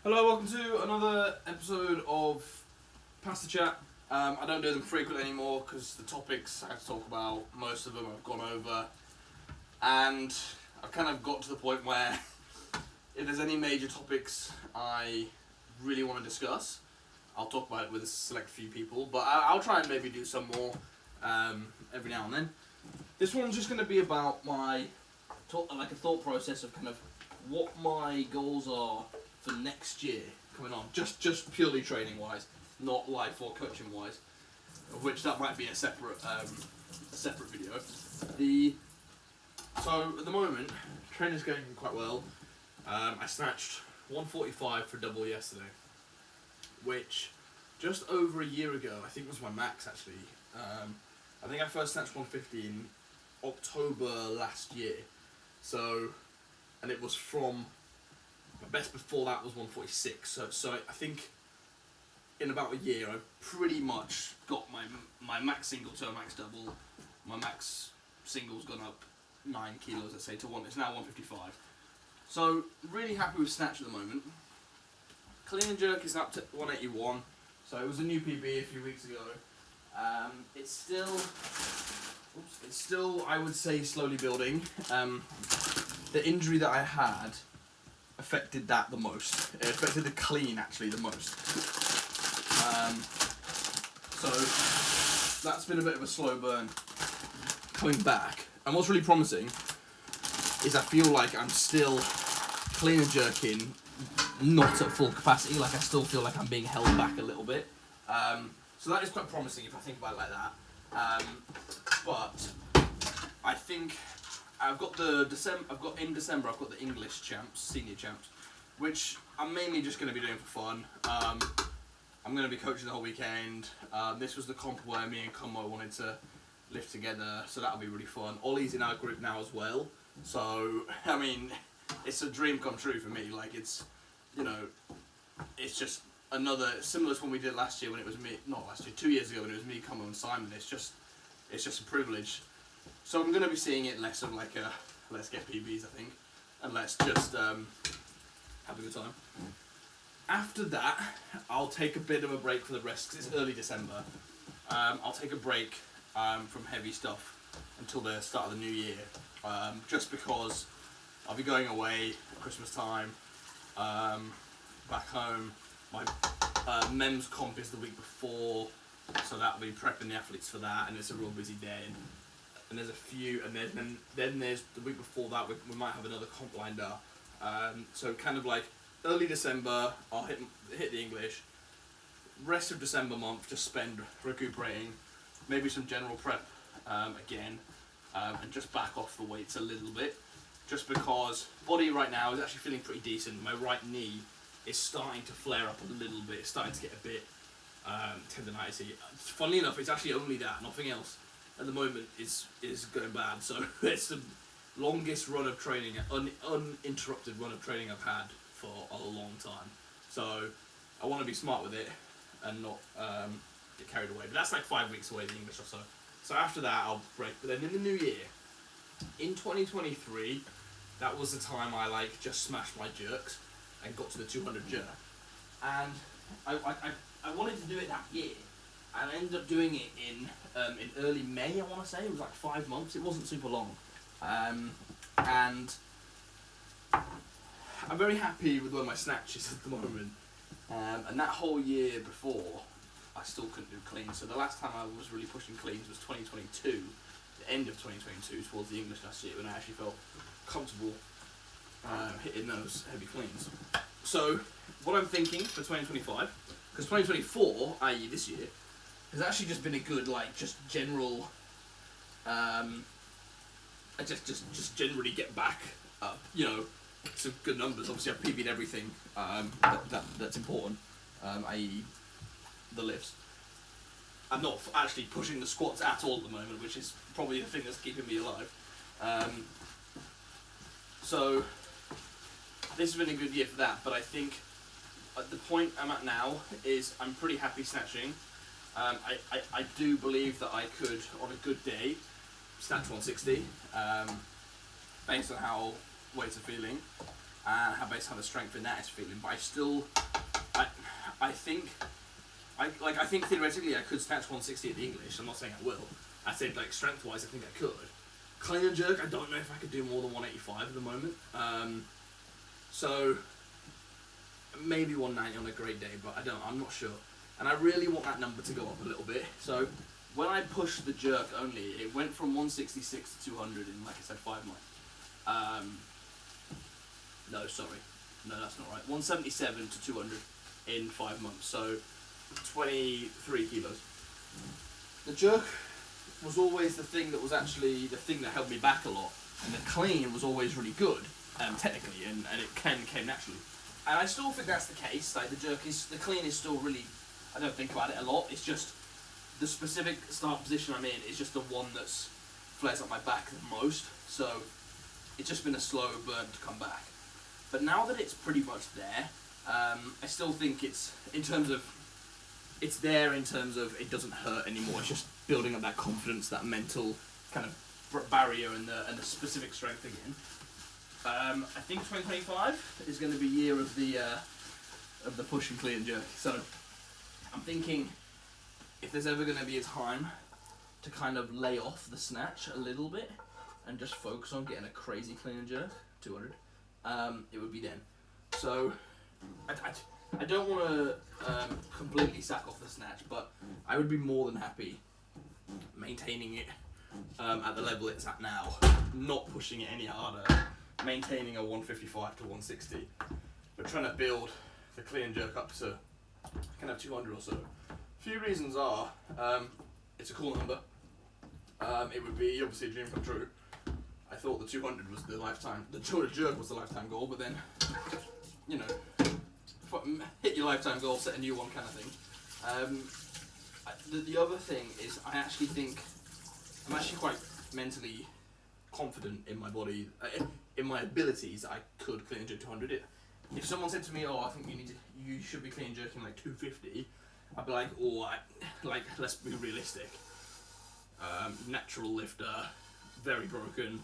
Hello, welcome to another episode of Pasta Chat. I don't do them frequently anymore because the topics I have to talk about, most of them I've gone over, and I've kind of got to the point where if there's any major topics I really want to discuss, I'll talk about it with a select few people, but I'll try and maybe do some more every now and then. This one's just going to be about my like a thought process of kind of what my goals are for next year coming on, just purely training wise, not life or coaching wise, of which that might be a separate video. So at the moment, training's going quite well. I snatched 145 for double yesterday, which just over a year ago I think was my max actually. I think I first snatched 150 in October last year. So, and it was from, my best before that was 146. So I think in about a year I've pretty much got my max single to a max double. My max single's gone up 9 kilos, let's say, to one. It's now 155. So really happy with snatch at the moment. Clean and jerk is up to 181. So it was a new PB a few weeks ago. It's still, I would say, slowly building. The injury that I had affected that the most. It affected the clean actually the most. So that's been a bit of a slow burn coming back. And what's really promising is I feel like I'm still clean and jerking, not at full capacity. Like I still feel like I'm being held back a little bit. So that is quite promising if I think about it like that. But I think I've got in December I've got the English champs, senior champs, which I'm mainly just going to be doing for fun. I'm going to be coaching the whole weekend. This was the comp where me and Como wanted to lift together, so that'll be really fun. Ollie's in our group now as well, so I mean, it's a dream come true for me. Like it's just another similar to when we did last year when it was me, not last year, 2 years ago when it was me, Como and Simon. It's just a privilege. So I'm going to be seeing it less of like a let's get PBs, I think, and let's just have a good time. After that, I'll take a bit of a break for the rest because it's early December. I'll take a break from heavy stuff until the start of the new year, just because I'll be going away at Christmas time, back home. My MEMS comp is the week before, so that'll be prepping the athletes for that, and it's a real busy day. And there's a few, and then there's the week before that we might have another comp lined up. So kind of like early December, I'll hit the English. Rest of December month just spend recuperating, maybe some general prep again, and just back off the weights a little bit, just because body right now is actually feeling pretty decent. My right knee is starting to flare up a little bit, it's starting to get a bit tendinitis. Funnily enough, it's actually only that, nothing else at the moment is going bad. So it's the longest run of training, uninterrupted run of training I've had for a long time. So I want to be smart with it and not get carried away. But that's like 5 weeks away, the English or so. So after that, I'll break. But then in the new year, in 2023, that was the time I just smashed my jerks and got to the 200 jerk. And I wanted to do it that year. And I ended up doing it in early May, I want to say. It was like 5 months. It wasn't super long. And I'm very happy with where my snatch is at the moment. And that whole year before, I still couldn't do cleans. So the last time I was really pushing cleans was 2022, the end of 2022, towards the English last year, when I actually felt comfortable hitting those heavy cleans. So what I'm thinking for 2025, because 2024, i.e. this year, has actually just been a good, just general, I just generally get back up, some good numbers. Obviously I've PB'd everything that's important, i.e. the lifts. I'm not actually pushing the squats at all at the moment, which is probably the thing that's keeping me alive. So this has been a good year for that, but I think at the point I'm at now is I'm pretty happy snatching. I do believe that I could, on a good day, snatch 160, based on how weights are feeling. and how based on the strength in that is feeling. But I think theoretically I could snatch 160 at the English. I'm not saying I will. I said like strength wise, I think I could. Clean and jerk, I don't know if I could do more than 185 at the moment. So maybe 190 on a great day, but I'm not sure. And I really want that number to go up a little bit. So when I pushed the jerk only, it went from 166 to 200 in, like I said, 5 months. No, sorry. No, that's not right. 177 to 200 in 5 months. So 23 kilos. The jerk was always the thing that was actually the thing that held me back a lot. And the clean was always really good, technically, and it came naturally. And I still think that's the case. Like the clean is still really, I don't think about it a lot. It's just the specific start position I'm in is just the one that's flares up my back the most. So it's just been a slow burn to come back. But now that it's pretty much there, I still think it's there in terms of it doesn't hurt anymore. It's just building up that confidence, that mental kind of barrier, and the specific strength again. I think 2025 is going to be year of the push and clean and jerk. So I'm thinking if there's ever going to be a time to kind of lay off the snatch a little bit and just focus on getting a crazy clean and jerk, 200, it would be then. So I don't want to completely sack off the snatch, but I would be more than happy maintaining it at the level it's at now, not pushing it any harder, maintaining a 155 to 160, but trying to build the clean and jerk up to kind of 200 or so. A few reasons are, it's a cool number. It would be obviously a dream come true. I thought the 200 was the lifetime, the 200 jerk was the lifetime goal, but then, you know, hit your lifetime goal, set a new one kind of thing. The other thing is I actually think I'm actually quite mentally confident in my body, in my abilities. I could clean and jerk 200. If someone said to me, "Oh, I think you should be clean and jerking like 250," I'd be like, "Oh, let's be realistic. Natural lifter, very broken."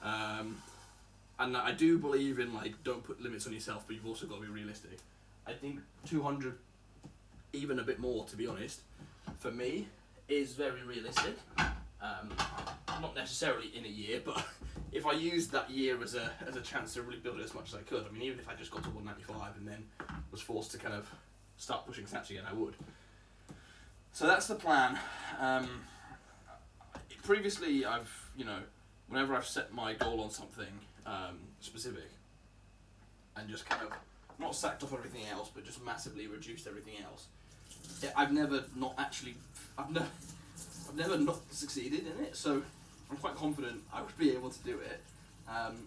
And I do believe in like don't put limits on yourself, but you've also got to be realistic. I think 200, even a bit more, to be honest, for me, is very realistic. Not necessarily in a year, but if I used that year as a chance to really build it as much as I could, I mean, even if I just got to 195 and then was forced to kind of start pushing snatch again, I would. So that's the plan. Previously, whenever I've set my goal on something specific, and just kind of not sacked off everything else, but just massively reduced everything else, I've never not succeeded in it. So I'm quite confident I would be able to do it.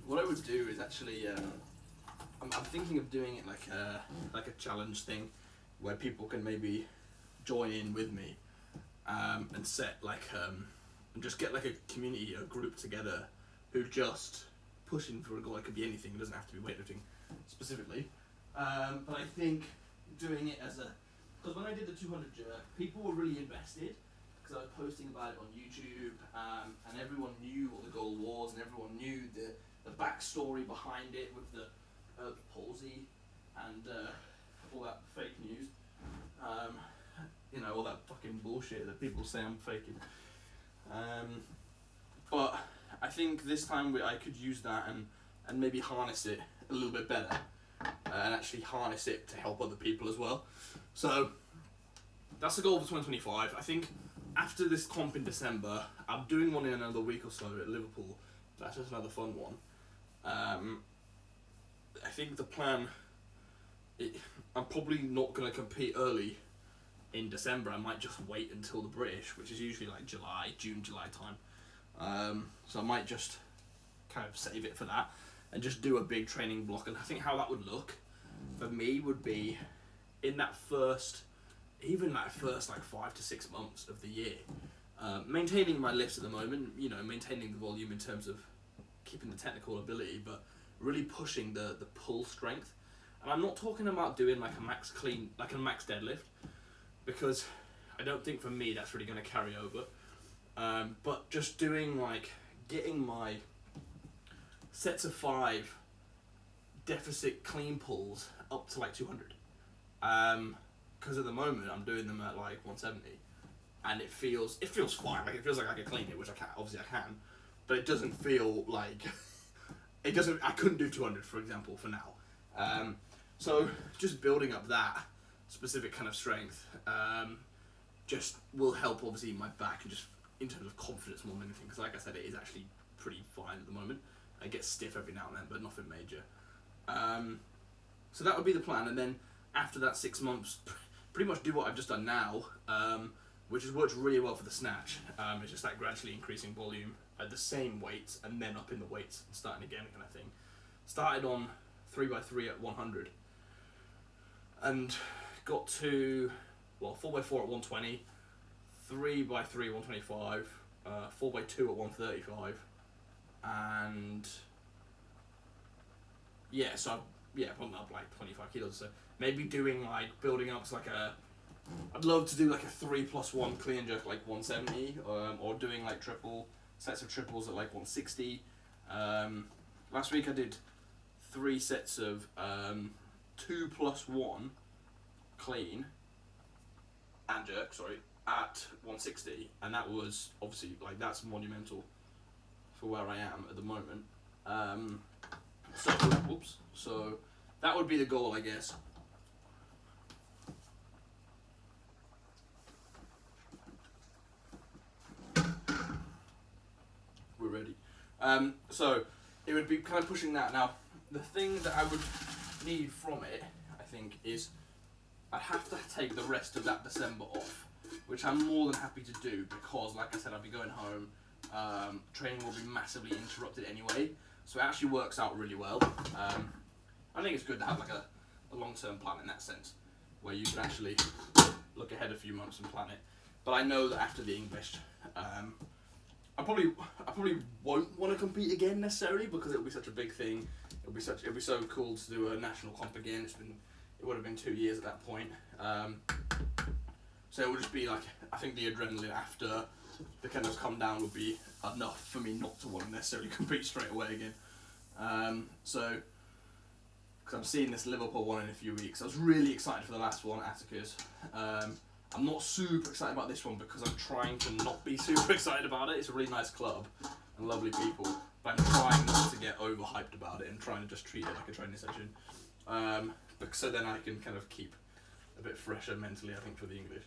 What I would do is actually, I'm thinking of doing it like a challenge thing, where people can maybe join in with me, and set and just get like a community, a group together, who just pushing for a goal. It could be anything. It doesn't have to be weightlifting specifically. But I think doing it because when I did the 200 jerk, people were really invested because I was posting about it on YouTube, and everyone knew what the goal was, and everyone knew the backstory behind it with the palsy and all that fake news. All that fucking bullshit that people say I'm faking. But I think this time I could use that and maybe harness it a little bit better, and actually harness it to help other people as well. So that's the goal for 2025. I think after this comp in December, I'm doing one in another week or so at Liverpool. That's just another fun one. I think the plan, I'm probably not going to compete early in December. I might just wait until the British, which is usually like June, July time. So I might just kind of save it for that and just do a big training block. And I think how that would look for me would be in that first like 5 to 6 months of the year, maintaining my lifts at the moment, maintaining the volume in terms of keeping the technical ability, but really pushing the pull strength. And I'm not talking about doing like a max clean, like a max deadlift, because I don't think for me that's really going to carry over. But just doing getting my sets of 5 deficit clean pulls up to like 200. Because at the moment I'm doing them at like 170, and it feels fine. Like it feels like I can clean it, which I can. Obviously I can, but it doesn't feel like it doesn't. I couldn't do 200, for example, for now. So just building up that specific kind of strength just will help obviously my back and just in terms of confidence more than anything. Because like I said, it is actually pretty fine at the moment. I get stiff every now and then, but nothing major. So that would be the plan, and then after that 6 months, pretty much do what I've just done now, which has worked really well for the snatch. It's just that gradually increasing volume at the same weights and then up in the weights and starting again kind of thing. Started on 3x3 at 100 and got to 4x4 at 120, 3x3 125, 4x2 at 135, and so pumping up like 25 kilos or so. Maybe doing like building up to like I'd love to do like a 3+1 clean and jerk like 170, or doing like sets of triples at like 160. Last week I did 3 sets of 2+1 clean and jerk, at 160, and that was obviously like that's monumental for where I am at the moment. So that would be the goal, I guess. We're ready. So it would be kind of pushing that. Now, the thing that I would need from it, I think, is I'd have to take the rest of that December off, which I'm more than happy to do because, like I said, I'll be going home. Training will be massively interrupted anyway, so it actually works out really well. I think it's good to have like a long-term plan in that sense, where you can actually look ahead a few months and plan it. But I know that after the English, I probably won't want to compete again necessarily because it'll be such a big thing. It'll be so cool to do a national comp again. It would have been 2 years at that point. So it would just be like, I think the adrenaline after the kind of come down would be enough for me not to want to necessarily compete straight away again. So, because I'm seeing this Liverpool one in a few weeks. I was really excited for the last one, Atticus. I'm not super excited about this one because I'm trying to not be super excited about it. It's a really nice club and lovely people, but I'm trying not to get overhyped about it and trying to just treat it like a training session. So then I can kind of keep a bit fresher mentally, I think, for the English.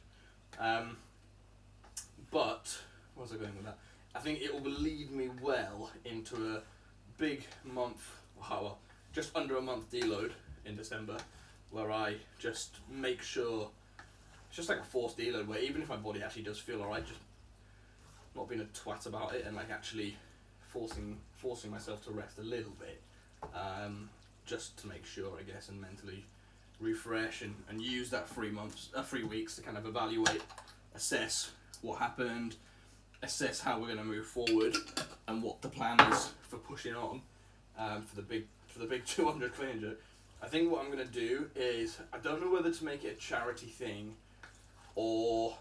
But, where was I going with that? I think it will lead me well into a big month, just under a month deload in December, where I just make sure, it's just like a forced deload where even if my body actually does feel alright, just not being a twat about it and like actually forcing myself to rest a little bit, just to make sure, I guess, and mentally refresh and use that 3 weeks to kind of evaluate, assess what happened, assess how we're going to move forward and what the plan is for pushing on for the big 200 clean and jerk. I think what I'm going to do is, I don't know whether to make it a charity thing or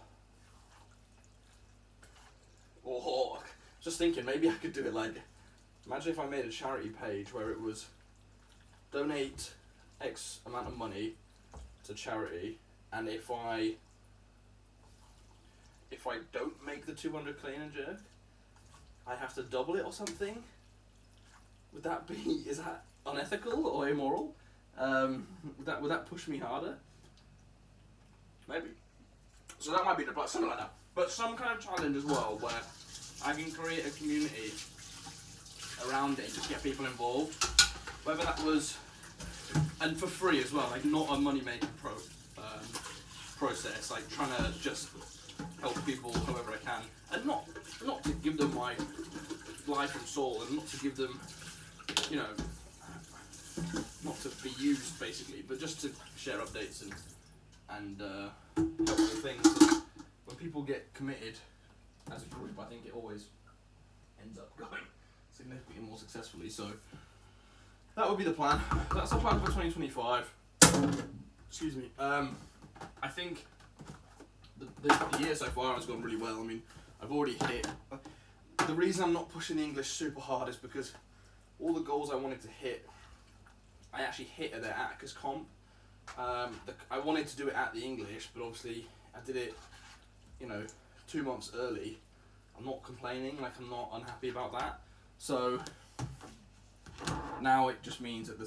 just thinking maybe I could do it like, imagine if I made a charity page where it was donate X amount of money to charity, and if I don't make the 200 clean and jerk, I have to double it or something. Is that unethical or immoral? Would that push me harder? Maybe. So that might be the plan, something like that. But some kind of challenge as well, where I can create a community around it, just get people involved. Whether that was, and for free as well, like not a money-making process, like trying to just help people however I can, and not to give them my life and soul, and not to give them, not to be used basically, but just to share updates and helpful things. And when people get committed as a group, I think it always ends up going significantly more successfully. So that would be the plan. That's the plan for 2025. Excuse me. I think the year so far has gone really well. I mean, I've already hit. The reason I'm not pushing the English super hard is because all the goals I wanted to hit I actually hit at the Atticus comp. I wanted to do it at the English, but obviously I did it, 2 months early. I'm not complaining, like I'm not unhappy about that. So now it just means that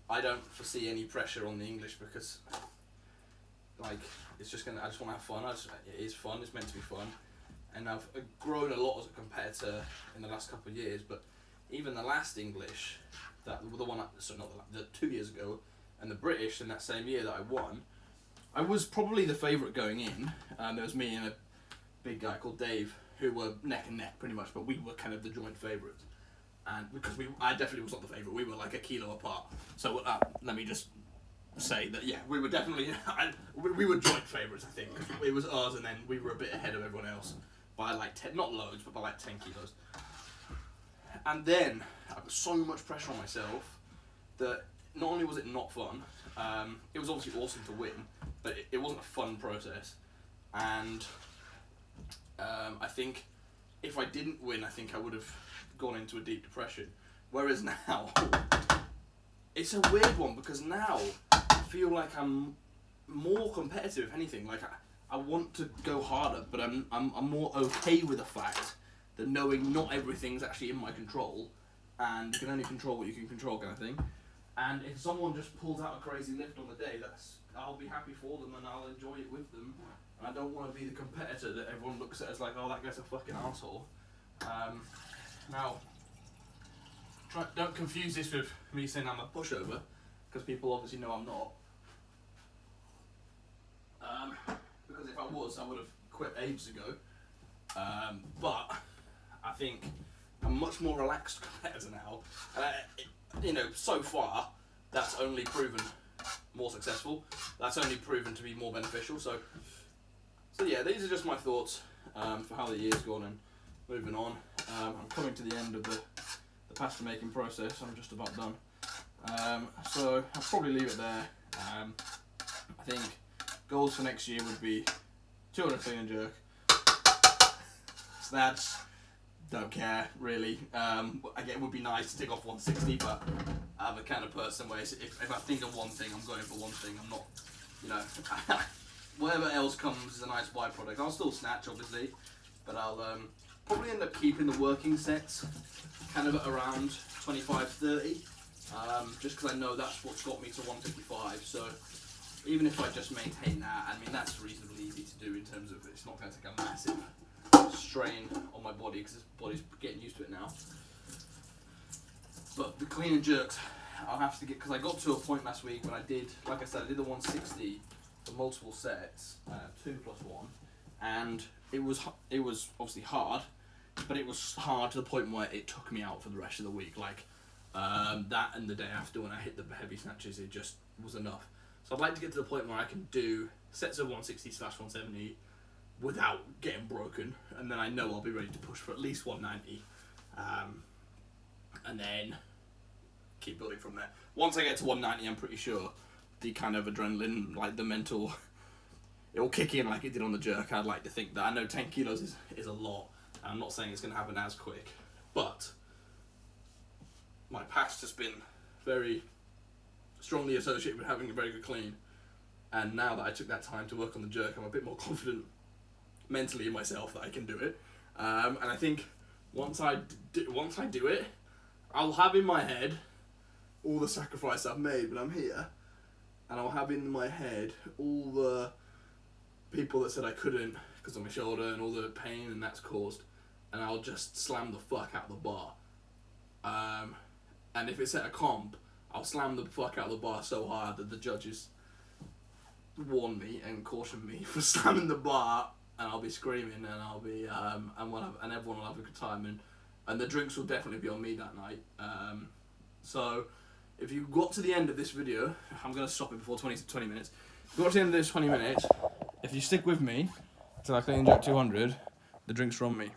I don't foresee any pressure on the English because, like, it's just I just want to have fun. It is fun. It's meant to be fun, and I've grown a lot as a competitor in the last couple of years. But even the last English, the 2 years ago, and the British in that same year that I won, I was probably the favourite going in. There was me and a big guy called Dave who were neck and neck pretty much, but we were kind of the joint favourites. And because I definitely was not the favourite, we were like a kilo apart. So let me just say that, yeah, we were definitely, we were joint favourites, I think. It was us, and then we were a bit ahead of everyone else by like 10, not loads, but by like 10 kilos. And then I put so much pressure on myself that not only was it not fun, it was obviously awesome to win, but it wasn't a fun process. And I think if I didn't win, I think I would have gone into a deep depression. Whereas now, it's a weird one because now I feel like I'm more competitive, if anything. Like I want to go harder, but I'm more okay with the fact that knowing not everything's actually in my control, and you can only control what you can control, kind of thing. And if someone just pulls out a crazy lift on the day, I'll be happy for them and I'll enjoy it with them. And I don't want to be the competitor that everyone looks at as like, oh, that guy's a fucking asshole. Now, don't confuse this with me saying I'm a pushover, because people obviously know I'm not. Because if I was, I would have quit ages ago. But I think I'm much more relaxed competitor now. So far, that's only proven more successful. That's only proven to be more beneficial. So yeah, these are just my thoughts for how the year's gone and moving on. I'm coming to the end of the pasta making process. I'm just about done. So I'll probably leave it there. I think goals for next year would be 200 clean and jerk. Snatch, don't care really. Again, it would be nice to tick off 160, but I'm the kind of person where if I think of one thing, I'm going for one thing. I'm not, whatever else comes is a nice byproduct. I'll still snatch, obviously, but I'll probably end up keeping the working sets kind of at around 25-30, just because I know that's what's got me to 155. So even if I just maintain that, I mean, that's reasonably easy to do in terms of it's not going to take a massive strain on my body because this body's getting used to it now. But the clean and jerks, I'll have to get, because I got to a point last week when I did, like I said, I did the 160 for multiple sets, 2+1, and it was obviously hard, but it was hard to the point where it took me out for the rest of the week. Like that and the day after when I hit the heavy snatches, it just was enough. So I'd like to get to the point where I can do sets of 160/170 without getting broken, and then I know I'll be ready to push for at least 190, and then keep building from there. Once I get to 190, I'm pretty sure the kind of adrenaline, like the mental, it will kick in like it did on the jerk. I'd like to think that. I know 10 kilos is a lot, and I'm not saying it's going to happen as quick, but my past has been very strongly associated with having a very good clean, and now that I took that time to work on the jerk, I'm a bit more confident mentally in myself that I can do it, and I think once I do it, I'll have in my head all the sacrifice I've made, but I'm here, and I'll have in my head all the people that said I couldn't because of my shoulder and all the pain and that's caused, and I'll just slam the fuck out of the bar, and if it's at a comp, I'll slam the fuck out of the bar so hard that the judges warn me and caution me for slamming the bar, and I'll be screaming, and I'll be and everyone will have a good time, and the drinks will definitely be on me that night. So if you got to the end of this video, I'm gonna stop it before 20 minutes. If you got to the end of this 20 minutes, if you stick with me till I clean and jerk 200, the drinks are on me.